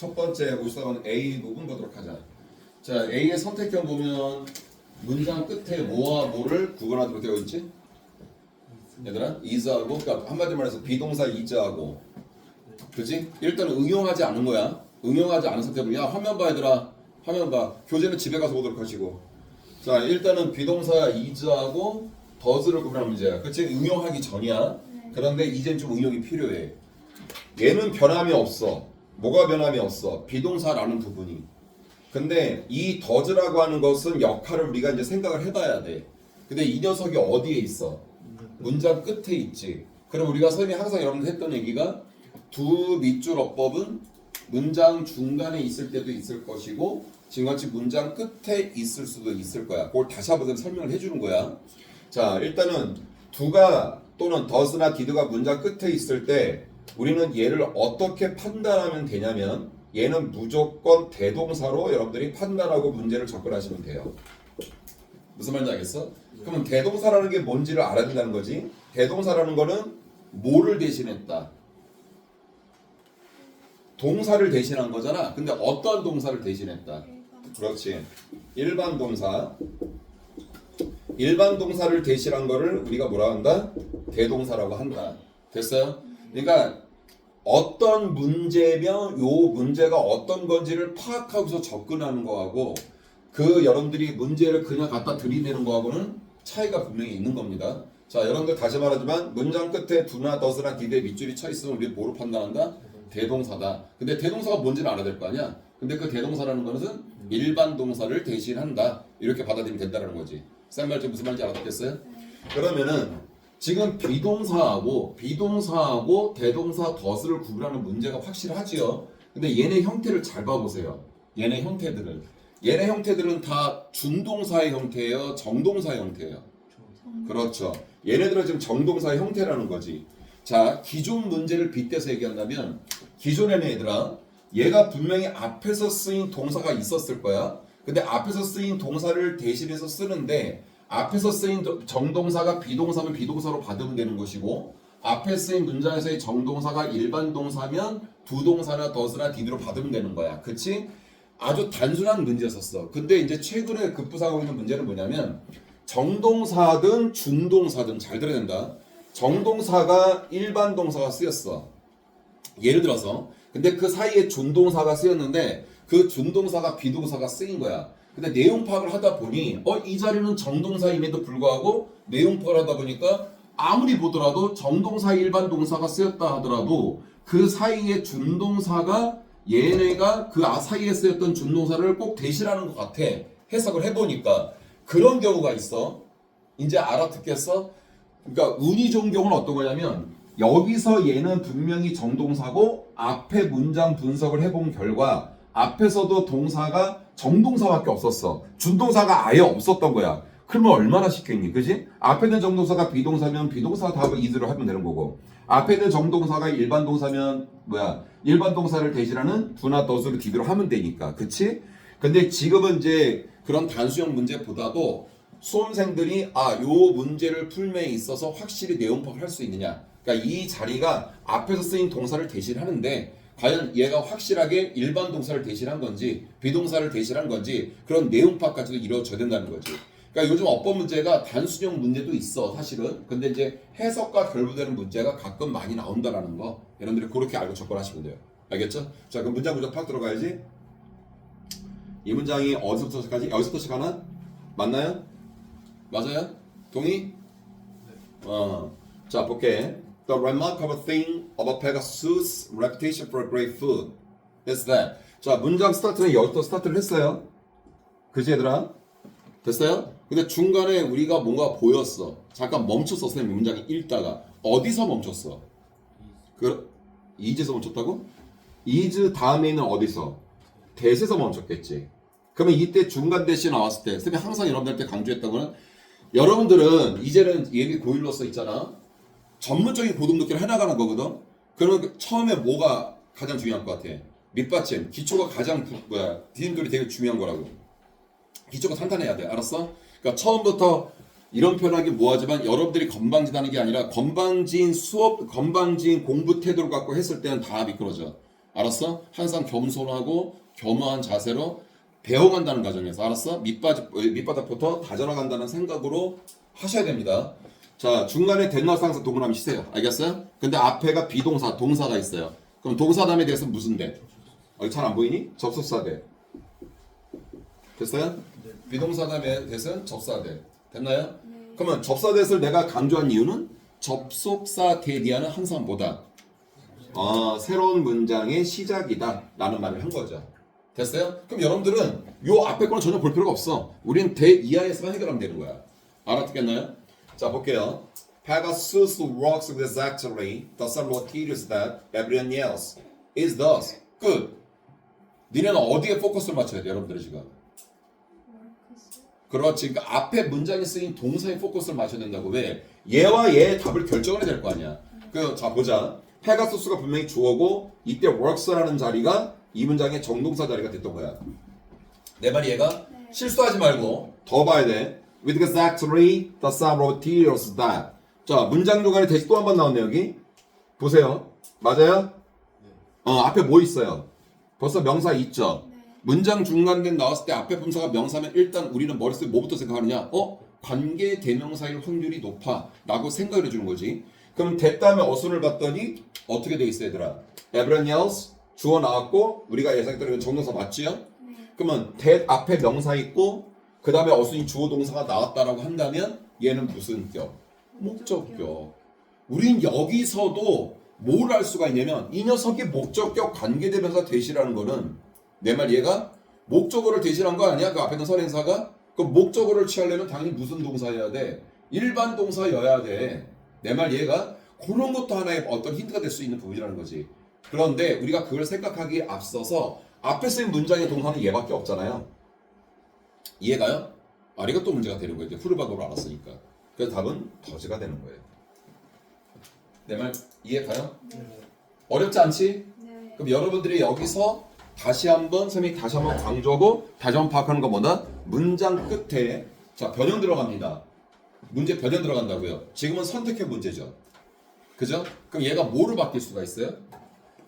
첫 번째 54번 A 부분 보도록 하자. 자, A의 선택형 보면 문장 끝에 뭐와 뭐를 구분하도록 되어 있지? 얘들아, is하고, 그러니까 한마디로 말해서 비동사 is하고, 그렇지? 일단은 응용하지 않은 거야. 응용하지 않은 상태로 야 화면 봐 얘들아, 화면 봐. 교재는 집에 가서 보도록 하시고. 자, 일단은 비동사 is하고 does를 구분하는 문제야. 그렇지? 응용하기 전이야. 그런데 이젠 좀 응용이 필요해. 얘는 변함이 없어. 뭐가 변함이 없어? 비동사라는 부분이. 근데 이 does라고 하는 것은 역할을 우리가 이제 생각을 해봐야 돼. 근데 이 녀석이 어디에 있어? 문장 끝에 있지. 그럼 우리가 선생님이 항상 여러분들 했던 얘기가 두 밑줄 어법은 문장 중간에 있을 때도 있을 것이고 지금같이 문장 끝에 있을 수도 있을 거야. 그걸 다시 한번 설명을 해주는 거야. 자, 일단은 두가 또는 does나 did가 문장 끝에 있을 때 우리는 얘를 어떻게 판단하면 되냐면 얘는 무조건 대동사로 여러분들이 판단하고 문제를 접근하시면 돼요. 무슨 말인지 알겠어? 그러면 대동사라는 게 뭔지를 알아야 된다는 거지. 대동사라는 거는 뭐를 대신했다? 동사를 대신한 거잖아. 근데 어떤 동사를 대신했다? 그렇지. 일반 동사. 일반 동사를 대신한 거를 우리가 뭐라 한다? 대동사라고 한다. 됐어요? 그러니까 어떤 문제면 요 문제가 어떤 건지를 파악하고서 접근하는 거하고 그 여러분들이 문제를 그냥 갖다 들이대는 거하고는 차이가 분명히 있는 겁니다. 자, 여러분들 다시 말하지만 문장 끝에 do나 does나 did의 밑줄이 쳐 있으면 우리 뭐로 판단한다? 대동사다. 근데 대동사가 뭔지는 알아야 될 거 아니야? 근데 그 대동사라는 것은 일반 동사를 대신한다. 이렇게 받아들이면 된다는 거지. 쌤 말 좀 무슨 말인지 알아듣겠어요? 그러면은 지금 비동사하고 대동사 does를 구분하는 문제가 확실하지요. 근데 얘네 형태를 잘 봐보세요. 얘네 형태들은 다 준동사의 형태예요, 정동사의 형태예요. 그렇죠. 얘네들은 지금 정동사의 형태라는 거지. 자, 기존 문제를 빗대서 얘기한다면 기존에는 얘들아 얘가 분명히 앞에서 쓰인 동사가 있었을 거야. 근데 앞에서 쓰인 동사를 대신해서 쓰는데 앞에서 쓰인 정동사가 비동사면 비동사로 받으면 되는 것이고 앞에 쓰인 문장에서의 정동사가 일반 동사면 두 동사나 does나 did로 받으면 되는 거야. 그치? 아주 단순한 문제였었어. 근데 이제 최근에 급부상하고 있는 문제는 뭐냐면 정동사든 준동사든 잘 들어야 된다. 정동사가 일반 동사가 쓰였어. 예를 들어서 근데 그 사이에 준동사가 쓰였는데 그 준동사가 비동사가 쓰인 거야. 근데 내용 파악을 하다 보니 이 자리는 정동사임에도 불구하고 내용 파악을 하다 보니까 아무리 보더라도 정동사 일반 동사가 쓰였다 하더라도 그 사이에 준동사가 얘네가 그 사이에 쓰였던 준동사를 꼭 대신하는 것 같아. 해석을 해보니까 그런 경우가 있어. 이제 알아듣겠어? 그러니까 운이 좋은 경우는 어떤 거냐면 여기서 얘는 분명히 정동사고 앞에 문장 분석을 해본 결과 앞에서도 동사가 정동사밖에 없었어. 준동사가 아예 없었던 거야. 그러면 얼마나 쉽겠니? 그지? 앞에 있는 정동사가 비동사면 비동사 답을 is로 하면 되는 거고 앞에 있는 정동사가 일반 동사면 일반 동사를 대신하는 do나 does를 did로 하면 되니까. 그치? 근데 지금은 이제 그런 단수형 문제보다도 수험생들이 요 문제를 풀매에 있어서 확실히 내용 파악을 할 수 있느냐. 그러니까 이 자리가 앞에서 쓰인 동사를 대신하는데 과연 얘가 확실하게 일반 동사를 대신한 건지 비동사를 대신한 건지 그런 내용 파악까지도 이루어져야 된다는 거지. 그러니까 요즘 어법 문제가 단순형 문제도 있어 사실은. 근데 이제 해석과 결부되는 문제가 가끔 많이 나온다라는 거 여러분들이 그렇게 알고 접근하시면 돼요. 알겠죠? 자, 그럼 문장 파악 들어가야지. 이 문장이 어디서부터 시작하지? 여기서부터 시작하나? 맞나요? 맞아요? 동의? 자, 볼게. The remarkable thing about Pegasus' reputation for great food is that. 자, 문장 스타트는 여기부터 스타트를 했어요. 그치 얘들아? 됐어요? 근데 중간에 우리가 뭔가 보였어. 잠깐 멈췄어. 선생님 문장이 읽다가. 어디서 멈췄어? is에서 멈췄다고? is 다음에는 어디서? that에서 멈췄겠지. 그러면 이때 중간 대시 나왔을 때 선생님이 항상 여러분들한테 강조했던 거는 여러분들은 이제는 얘기 고1로서 있잖아. 전문적인 고등독기를 해나가는 거거든. 그러면 처음에 뭐가 가장 중요할 것 같아? 밑받침, 기초가 가장 디딤돌이 되게 중요한 거라고. 기초가 탄탄해야 돼. 알았어? 그러니까 처음부터 이런 표현하기 뭐하지만 여러분들이 건방지다는 게 아니라 건방진 수업, 건방진 공부 태도를 갖고 했을 때는 다 미끄러져. 알았어? 항상 겸손하고 겸허한 자세로 배워간다는 과정에서 알았어? 밑바닥부터 다져나간다는 생각으로 하셔야 됩니다. 자, 중간에 대명사 항상 동그라미 치세요. 알겠어요? 근데 앞에가 비동사, 동사가 있어요. 그럼 동사 다음에 대해서 무슨 대? 잘 안 보이니? 접속사 대. 됐어요? 비동사 다음에 대해서는 접사 대. 됐나요? 그러면 접사 대를 내가 강조한 이유는 접속사 대리하는 항상 뭐다? 새로운 문장의 시작이다 라는 말을 한 거죠. 됐어요? 그럼 여러분들은 요 앞에 거는 전혀 볼 필요가 없어. 우린 대 이하에서만 해결하면 되는 거야. 알아듣겠나요? 자, 볼게요. Pegasus works exactly the same materials that everyone else is thus. 끝. 니네는 어디에 포커스를 맞춰야 돼, 여러분들이 지금? 그렇지. 그러니까 앞에 문장에 쓰인 동사에 포커스를 맞춰야 된다고. 왜? 얘와 얘의 답을 결정을 해야 될 거 아니야. 자, 보자. 페가수스가 분명히 주어고 이때 works라는 자리가 이 문장의 정동사 자리가 됐던 거야. 내 말이 얘가 실수하지 말고 더 봐야 돼. With exactly the same materials that. 자, 문장 중간에 대시 또 한 번 나왔네 여기. 보세요. 맞아요? 앞에 뭐 있어요? 벌써 명사 있죠? 문장 중간에 나왔을 때 앞에 분사가 명사면 일단 우리는 머릿속에 뭐부터 생각하느냐? 관계 대명사일 확률이 높아 라고 생각을 해주는 거지. 그럼 됐다음에 어순을 봤더니 어떻게 돼 있어 얘들아? Everyone else 주어 나왔고 우리가 예상했던 건 정동사 맞지요? 그러면 that 앞에 명사 있고 그 다음에 어순이 주어 동사가 나왔다라고 한다면 얘는 무슨 격? 목적격. 우린 여기서도 뭘 알 수가 있냐면 이 녀석이 목적격 관계대명사 대시라는 거는 내 말 얘가 목적어를 대신한 거 아니야? 그 앞에 있는 선행사가? 그 목적어를 취하려면 당연히 무슨 동사여야 돼? 일반 동사여야 돼. 내 말 얘가 그런 것도 하나의 어떤 힌트가 될 수 있는 부분이라는 거지. 그런데 우리가 그걸 생각하기에 앞서서 앞에 쓰인 문장의 동사는 얘밖에 없잖아요. 이해가요? 이거 또 문제가 되는 거예요. 후르박으로 알았으니까. 그래서 답은 더즈가 되는 거예요. 내 말 이해가요? 네. 어렵지 않지? 네. 그럼 여러분들이 여기서 다시 한번 선생님이 다시 한번 강조하고 다시 한번 파악하는 것보다 문장 끝에 자 변형 들어갑니다. 문제 변형 들어간다고요. 지금은 선택형 문제죠. 그죠? 그럼 얘가 뭐로 바뀔 수가 있어요?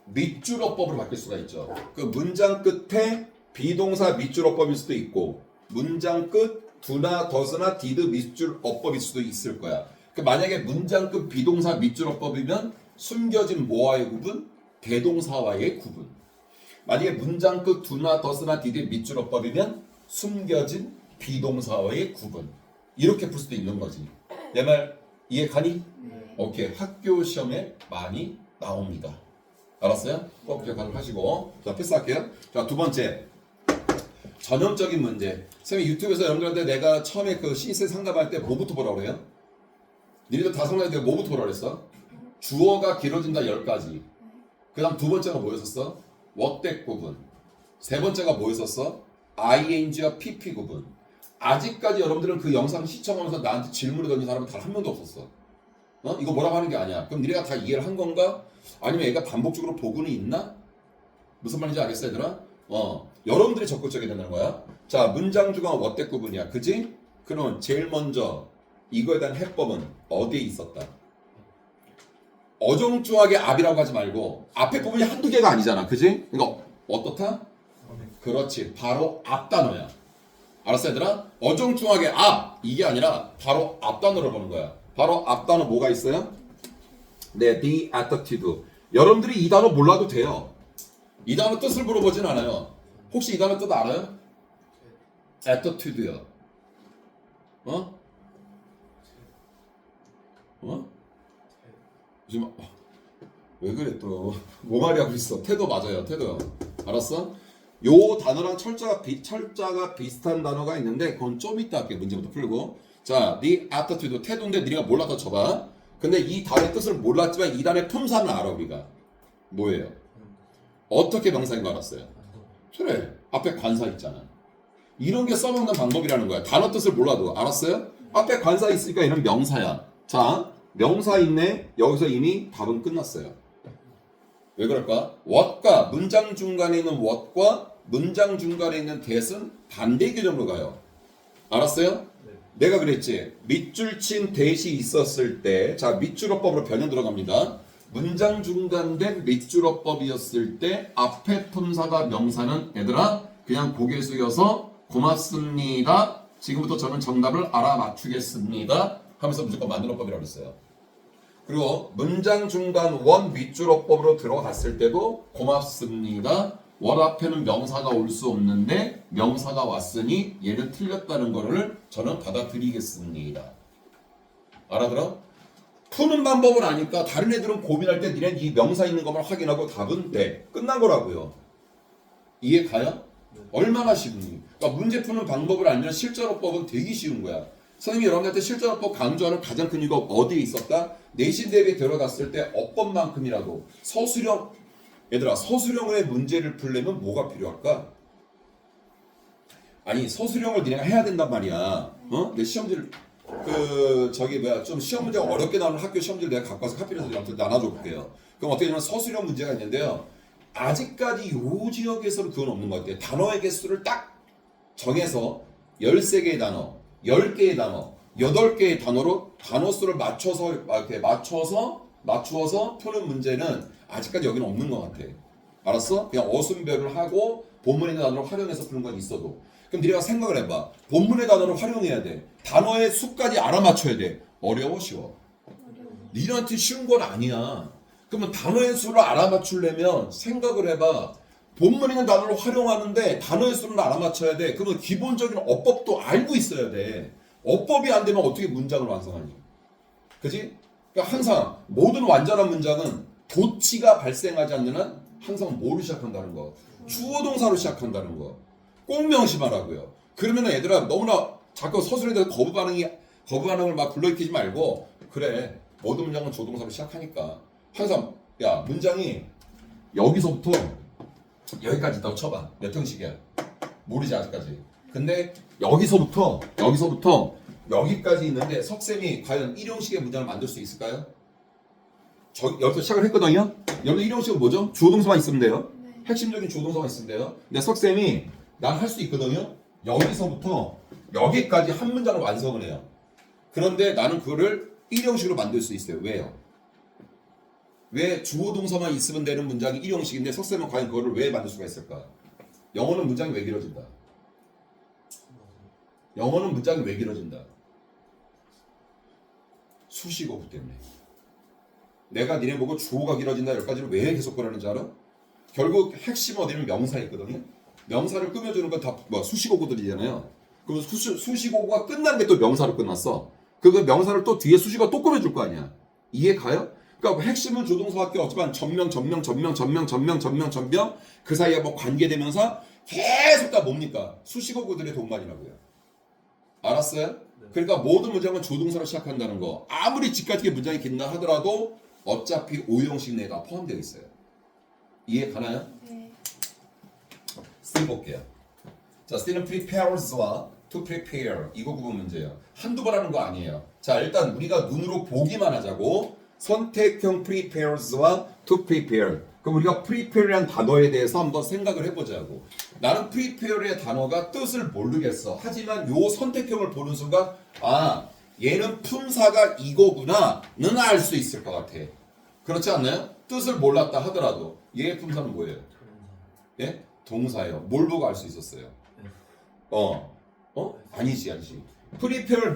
밑줄어법으로 바뀔 수가 있죠. 그 문장 끝에 비동사 밑줄어법일 수도 있고 문장 끝 do나 does나 did 밑줄어법일 수도 있을 거야. 그 만약에 문장 끝 비동사 밑줄어법이면 숨겨진 뭐와의 구분? 대동사와의 구분. 만약에 문장 끝 do나 does나 did 밑줄어법이면 숨겨진 비동사와의 구분. 이렇게 풀 수도 있는 거지. 내 말 이해 가니? 네. 오케이. 학교 시험에 많이 나옵니다. 알았어요? 꼭 기억하도록 하시고. 자, 패스할게요. 자, 두 번째. 전형적인 문제. 선생님 유튜브에서 여러분들한테 내가 처음에 그 신입생 상담할 때 뭐부터 보라고 그래요? 니네들 다 상담할 때 뭐부터 보라고 그랬어? 주어가 길어진다 10가지. 그 다음 두 번째가 뭐였었어? what대 구분. 세 번째가 뭐였었어? ing와 pp 구분. 아직까지 여러분들은 그 영상 시청하면서 나한테 질문을 던진 사람은 단 한 명도 없었어. 이거 뭐라고 하는 게 아니야. 그럼 니네가 다 이해를 한 건가? 아니면 얘가 반복적으로 보고는 있나? 무슨 말인지 알겠어 얘들아? 여러분들이 적극적이 된다는 거야. 자, 문장 중간 what대 구분이야. 그지? 그러면 제일 먼저 이거에 대한 해법은 어디에 있었다? 어정쩡하게 앞이라고 하지 말고 앞에 부분이 한두 개가 아니잖아. 그지? 그러니까 어떻다? 그렇지. 바로 앞 단어야. 알았어 얘들아? 어정쩡하게 앞 이게 아니라 바로 앞 단어를 보는 거야. 바로 앞 단어 뭐가 있어요? 네, the attitude. 여러분들이 이 단어 몰라도 돼요. 이 단어 뜻을 물어보진 않아요. 혹시 이 단어 뜻 알아요? attitude요. 지금 왜 그래 또 뭐말이 하고 있어? 태도 맞아요. 태도. 알았어? 요 단어랑 철자가 비슷한 단어가 있는데 그건 좀 이따 할게. 문제부터 풀고. 자, the attitude 태도인데 네가 몰라서 쳐봐. 근데 이 단어의 뜻을 몰랐지만 이 단어의 품사는 알아 우리가. 뭐예요? 어떻게 명사인 거 알았어요? 그래. 앞에 관사 있잖아. 이런 게 써먹는 방법이라는 거야. 단어 뜻을 몰라도. 알았어요? 앞에 관사 있으니까 이런 명사야. 자, 명사 있네. 여기서 이미 답은 끝났어요. 왜 그럴까? what과 문장 중간에 있는 what과 문장 중간에 있는 that은 반대 개념으로 가요. 알았어요? 네. 내가 그랬지. 밑줄 친 that이 있었을 때, 자 밑줄어법으로 변형 들어갑니다. 문장 중단된 밑줄어법이었을 때 앞에 품사가 명사는 얘들아 그냥 고개 숙여서 고맙습니다. 지금부터 저는 정답을 알아맞추겠습니다. 하면서 무조건 만들어법이라고 했어요. 그리고 문장 중단 원 밑줄어법으로 들어갔을 때도 고맙습니다. 원 앞에는 명사가 올 수 없는데 명사가 왔으니 얘는 틀렸다는 거를 저는 받아들이겠습니다. 알아들어? 푸는 방법을 아니까 다른 애들은 고민할 때 니네 이 명사 있는 것만 확인하고 답은 돼. 끝난 거라고요. 이해 가요? 얼마나 쉽니? 그러니까 문제 푸는 방법을 알면 실전어법은 되게 쉬운 거야. 선생님이 여러분한테 실전어법 강조하는 가장 큰 이유가 어디에 있었다? 내신 대비에 들어갔을 때 어법만큼이라도 서술형 얘들아 서술형의 문제를 풀려면 뭐가 필요할까? 아니 서술형을 니네가 해야 된단 말이야. 내 시험지를 좀 시험 문제가 어렵게 나오는 학교 시험지를 내가 갖고 와서 카피해서 여러분들 나눠줘 볼게요. 그럼 어떻게 되면 서술형 문제가 있는데요. 아직까지 요 지역에서는 그건 없는 것 같아요. 단어의 개수를 딱 정해서 13개의 단어, 10개의 단어, 8개의 단어로 단어 수를 맞춰서 이렇게 맞추어서 푸는 문제는 아직까지 여기는 없는 것 같아. 알았어? 그냥 어순별을 하고 본문에 있는 단어를 활용해서 푸는 건 있어도. 그럼 네가 생각을 해봐. 본문의 단어를 활용해야 돼. 단어의 수까지 알아맞혀야 돼. 어려워 쉬워? 니네한테 쉬운 건 아니야. 그러면 단어의 수를 알아맞추려면 생각을 해봐. 본문에 있는 단어를 활용하는데 단어의 수를 알아맞혀야 돼. 그러면 기본적인 어법도 알고 있어야 돼. 어법이 안 되면 어떻게 문장을 완성하니? 그지? 그러니까 항상 모든 완전한 문장은 도치가 발생하지 않는 한 항상 뭐로 시작한다는 거? 주어 동사로 시작한다는 거. 꼭 명심하라고요. 그러면 얘들아 너무나 자꾸 서술에 대해서 거부 반응을 막 불러일으키지 말고 그래 모든 문장은 조동사로 시작하니까 항상 야 문장이 여기서부터 여기까지 있다고 쳐봐. 몇 형식이야? 모르지 아직까지. 근데 여기서부터 여기까지 있는데 석쌤이 과연 1형식의 문장을 만들 수 있을까요? 여기서 시작을 했거든요. 여러분 1형식은 뭐죠? 주어동사만 있으면 돼요. 핵심적인 주어동사만 있으면 돼요. 근데 석쌤이 난 할 수 있거든요. 여기서부터 여기까지 한 문장을 완성을 해요. 그런데 나는 그거를 1형식으로 만들 수 있어요. 왜요? 왜 주어동사만 있으면 되는 문장이 1형식인데 석쌤은 과연 그거를 왜 만들 수가 있을까? 영어는 문장이 왜 길어진다? 영어는 문장이 왜 길어진다? 수식어구 때문에. 내가 니네 보고 주어가 길어진다 여기까지를 왜 계속 그러는지 알아? 결국 핵심 어디는 명사에 있거든요. 명사를 꾸며주는 건 다 수식어구들이잖아요. 그럼 수식어구가 끝나는 게 또 명사로 끝났어. 그 명사를 또 뒤에 수식어 또 꾸며줄 거 아니야. 이해 가요? 그러니까 핵심은 조동사밖에 없지만 전명 그 사이에 뭐 관계대명사 계속 다 뭡니까? 수식어구들의 동반이라고요. 알았어요? 그러니까 모든 문장은 조동사로 시작한다는 거. 아무리 집까지 문장이 긴다 하더라도 어차피 5형식 내가 포함되어 있어요. 이해 가나요? 네. C 볼게요. 자, C는 prepares와 to prepare 이거 구분 문제예요. 한두 번 하는 거 아니에요. 자, 일단 우리가 눈으로 보기만 하자고. 선택형 prepares와 to prepare. 그럼 우리가 prepare라는 단어에 대해서 한번 생각을 해보자고. 나는 prepare의 단어가 뜻을 모르겠어. 하지만 요 선택형을 보는 순간 아 얘는 품사가 이거구나는 알 수 있을 것 같아. 그렇지 않나요? 뜻을 몰랐다 하더라도 얘의 품사는 뭐예요? 예? 동사예요. 뭘 보고 알 수 있었어요? 아니지. prepare를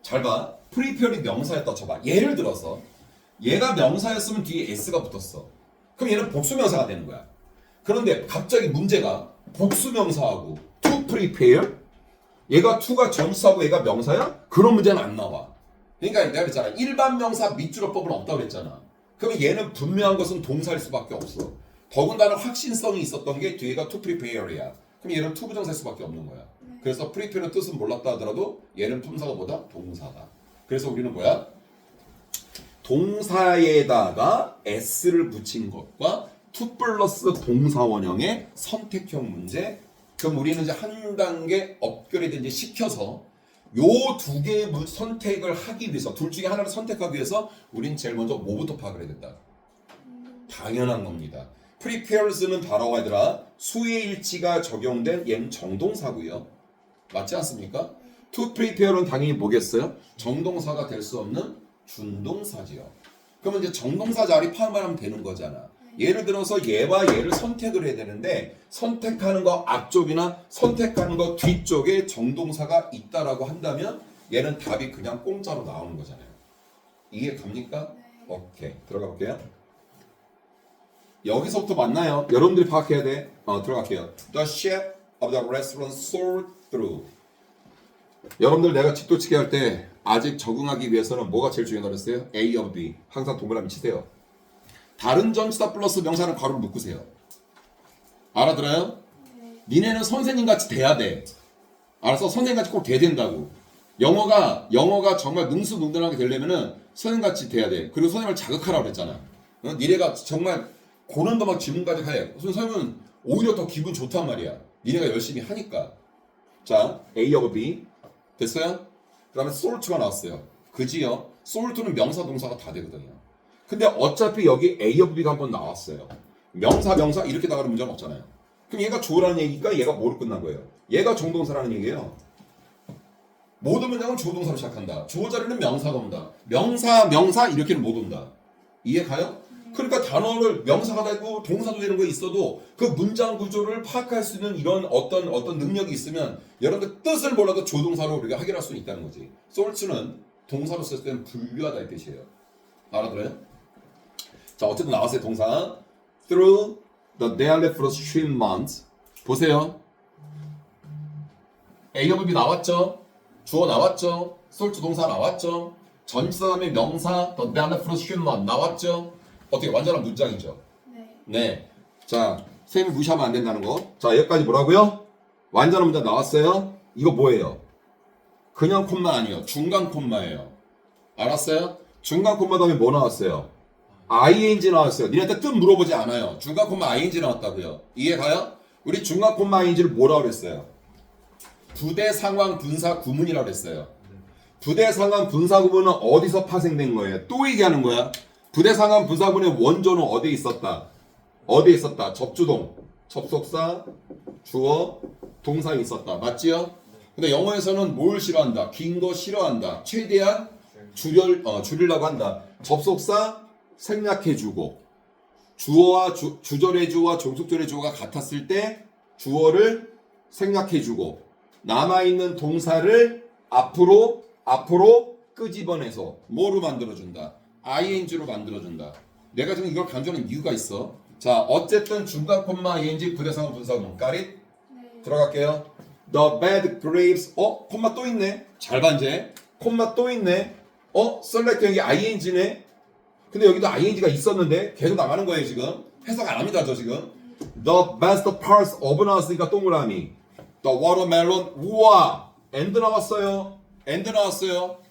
잘 봐. prepare이 명사였다 쳐봐. 예를 들어서 얘가 명사였으면 뒤에 s가 붙었어. 그럼 얘는 복수명사가 되는 거야. 그런데 갑자기 문제가 복수명사하고 to prepare 얘가 to가 전치사고 얘가 명사야? 그런 문제는 안 나와. 그러니까 내가 그랬잖아. 일반 명사 밑줄어법은 없다고 그랬잖아. 그러면 얘는 분명한 것은 동사일 수밖에 없어. 더군다나 확신성이 있었던 게 뒤에가 to prepare야. 그럼 얘는 to 부정사일 수밖에 없는 거야. 그래서 prepare의 뜻은 몰랐다 하더라도 얘는 품사가 뭐다? 동사다. 그래서 우리는 뭐야? 동사에다가 s를 붙인 것과 to 플러스 동사원형의 선택형 문제. 그럼 우리는 이제 한 단계 업그레이드 이제 시켜서 요 두 개의 선택을 하기 위해서 둘 중에 하나를 선택하기 위해서 우린 제일 먼저 뭐부터 파악을 해야 된다? 당연한 겁니다. prepares는 바로 얘들아 수의 일치가 적용된 얘는 정동사고요. 맞지 않습니까? to prepare는 당연히 뭐겠어요? 정동사가 될 수 없는 준동사지요. 그러면 이제 정동사 자리 파악하면 되는 거잖아. 예를 들어서 얘와 얘를 선택을 해야 되는데 선택하는 거 앞쪽이나 선택하는 거 뒤쪽에 정동사가 있다라고 한다면 얘는 답이 그냥 공짜로 나오는 거잖아요. 이해 갑니까? 오케이. 들어가 볼게요. 여기서부터 맞나요? 여러분들이 파악해야 돼. 들어갈게요. The chef of the restaurant sold through. 여러분들 내가 집도치기 할 때 아직 적응하기 위해서는 뭐가 제일 중요하다고 그랬어요? A of B. 항상 동그라미 치세요. 다른 전치사 플러스 명사는 괄호를 묶으세요. 알아들어요? 니네는 선생님같이 돼야 돼. 알았어? 선생님같이 꼭 돼야 된다고. 영어가 정말 능수능란하게 되려면은 선생님같이 돼야 돼. 그리고 선생님을 자극하라고 그랬잖아. 니네가 정말 고른 거 막 지문까지 해. 선생님은 오히려 더 기분 좋단 말이야. 니네가 열심히 하니까. 자, A of B. 됐어요? 그 다음에 salt가 나왔어요. 그지요? salt는 명사 동사가 다 되거든요. 근데 어차피 여기 A of B가 한번 나왔어요. 명사 이렇게 나가는 문제는 없잖아요. 그럼 얘가 주어라는 얘기니까 얘가 뭐로 끝난 거예요? 얘가 정동사라는 얘기예요. 모든 문장은 주어동사로 시작한다. 주어 자리는 명사가 온다. 명사 이렇게는 못 온다. 이해 가요? 그러니까 단어를 명사가 되고 동사도 되는 거 있어도 그 문장 구조를 파악할 수 있는 이런 어떤 능력이 있으면 여러분들 뜻을 몰라도 조동사로 우리가 해결할 수 있다는 거지. 솔츠는 동사로 쓸 때는 분류하다 이 뜻이에요. 알아들어요? 자, 어쨌든 나왔어요. 동사. Through the daily frustrating months. 보세요. A of B 나왔죠? 주어 나왔죠? 솔츠 동사 나왔죠? 전치사 다음에 명사 the daily frustrating month 나왔죠? 어떻게 완전한 문장이죠? 네. 자, 쌤이 무시하면 안 된다는 거. 자, 여기까지 뭐라고요? 완전한 문장 나왔어요? 이거 뭐예요? 그냥 콤마 아니에요. 중간 콤마예요. 알았어요? 중간 콤마 다음에 뭐 나왔어요? ing 나왔어요. 니네한테 뜻 물어보지 않아요. 중간 콤마 ing 나왔다고요. 이해 가요? 우리 중간 콤마 ing를 뭐라고 그랬어요? 부대 상황 분사 구문이라고 그랬어요. 부대 상황 분사 구문은 어디서 파생된 거예요? 또 얘기하는 거야. 부대 상황 분사 구문의 원조는 어디에 있었다? 어디에 있었다? 접주동, 접속사, 주어, 동사에 있었다. 맞지요? 근데 영어에서는 뭘 싫어한다? 긴 거 싫어한다. 최대한 줄이려고 한다. 접속사 생략해주고 주어와 주절의 주어와 종속절의 주어가 같았을 때 주어를 생략해주고 남아있는 동사를 앞으로 끄집어내서 뭐로 만들어준다? ing로 만들어준다. 내가 지금 이걸 강조하는 이유가 있어. 자, 어쨌든 중간 콤마 ing 부대상호 분사구문 까릿? 들어갈게요. The bad grapes. 콤마 또 있네. 잘 반제. 콤마 또 있네. select 여기 ing네. 근데 여기도 ing가 있었는데 계속 나가는 거예요 지금. 해석 안 합니다 저 지금. The best parts of 나왔으니까 동그라미. The watermelon. 우와. and 나왔어요.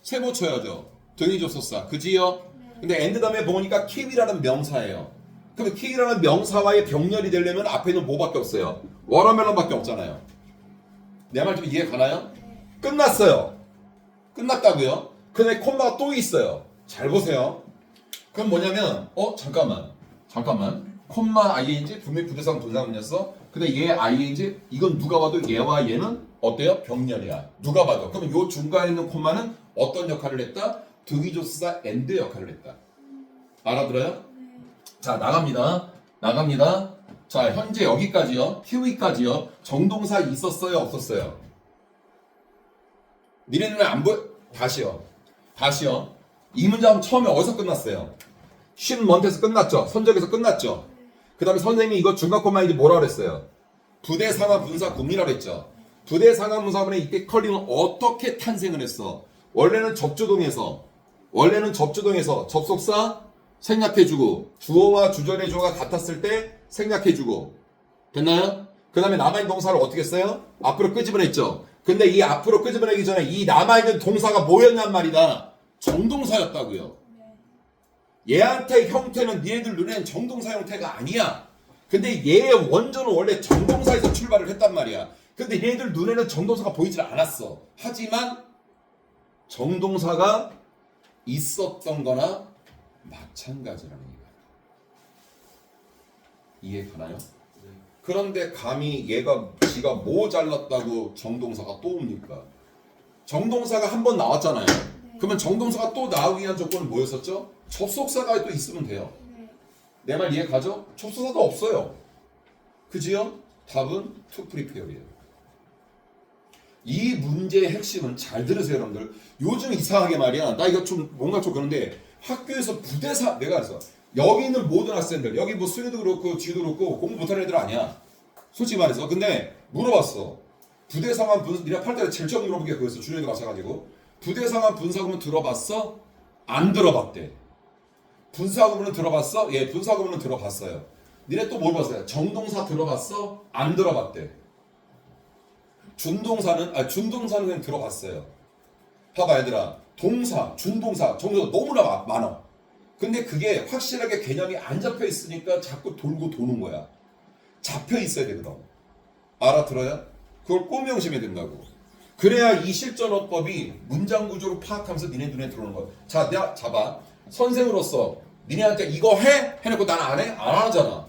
세모 쳐야죠. 등이 접속사. 그지요? 근데 and 다음에 보니까 keep이라는 명사예요. 그럼 keep이라는 명사와의 병렬이 되려면 앞에는 뭐밖에 없어요? watermelon밖에 없잖아요. 내 말 좀 이해 가나요? 끝났어요. 끝났다고요? 근데 콤마가 또 있어요. 잘 보세요. 그럼 뭐냐면 잠깐만. 콤마 ing 분명히 부대상 분사문이었어. 근데 얘 ing 이건 누가 봐도 얘와 얘는 어때요? 병렬이야. 누가 봐도. 그럼 요 중간에 있는 콤마는 어떤 역할을 했다? 등위조사 and 역할을 했다. 알아들어요? 자, 나갑니다. 자, 현재 여기까지요. 키위까지요. 정동사 있었어요, 없었어요? 니네는 안 보여? 다시요. 이 문장 처음에 어디서 끝났어요? 쉰 먼트에서 끝났죠. 선적에서 끝났죠. 그 다음에 선생님이 이거 중간 콤마인지 뭐라 그랬어요? 부대 상하 분사 구문이라고 했죠. 부대 상하 분사구문에 이때 컬링은 어떻게 탄생을 했어? 원래는 접주동에서 접속사 생략해주고 주어와 주절의 주어가 같았을 때 생략해주고 됐나요? 그 다음에 남아있는 동사를 어떻게 했어요? 앞으로 끄집어냈죠. 근데 이 앞으로 끄집어내기 전에 이 남아있는 동사가 뭐였냔 말이다. 정동사였다고요. 얘한테 형태는 니네들 눈에는 정동사 형태가 아니야. 근데 얘의 원조는 원래 정동사에서 출발을 했단 말이야. 근데 얘네들 눈에는 정동사가 보이질 않았어. 하지만 정동사가 있었던 거나 마찬가지라는 얘기야. 이해 가나요? 그런데 감히 얘가 지가 뭐 잘났다고 정동사가 또 옵니까? 정동사가 한 번 나왔잖아요. 그러면 정동사가 또 나오기 위한 조건은 뭐였었죠? 접속사가 또 있으면 돼요. 네. 내 말 이해 가죠? 접속사가 없어요. 그지요? 답은 to prepare이에요. 이 문제의 핵심은 잘 들으세요, 여러분들. 요즘 이상하게 말이야. 나 이거 좀 뭔가 좀 그런데 학교에서 부대사 내가 그래서 여기 있는 모든 학생들 여기 뭐 수리도 그렇고 지도 그렇고 공부 못하는 애들 아니야. 솔직히 말해서. 근데 물어봤어. 부대상한 분사 니가 8달에 제일 처음 물어본 게 그거였어. 준영이도 마찬가지고. 부대상한 분사구문 들어봤어? 안 들어봤대. 분사구문은 들어봤어? 예, 분사구문은 들어봤어요. 니네 또 뭘 봤어요? 정동사 들어봤어? 안 들어봤대. 준동사는 그냥 들어봤어요. 봐봐 얘들아. 동사, 준동사, 정동사 너무나 많아. 근데 그게 확실하게 개념이 안 잡혀 있으니까 자꾸 돌고 도는 거야. 잡혀 있어야 되거든. 알아들어요? 그걸 꼭 명심해야 된다고. 그래야 이 실전어법이 문장 구조로 파악하면서 니네 눈에 들어오는 거야. 자, 내가 잡아. 선생으로서 니네한테 이거 해? 해놓고 나는 안 해? 안 하잖아.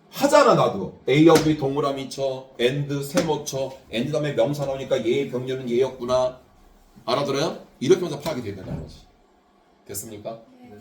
하잖아 나도. A, B 동그라미 쳐, and 세모 쳐, and 다음에 명사 나오니까 얘의 병렬은 얘였구나. 알아들어요? 이렇게 하면서 파악이 된다는 거지. 됐습니까? 네.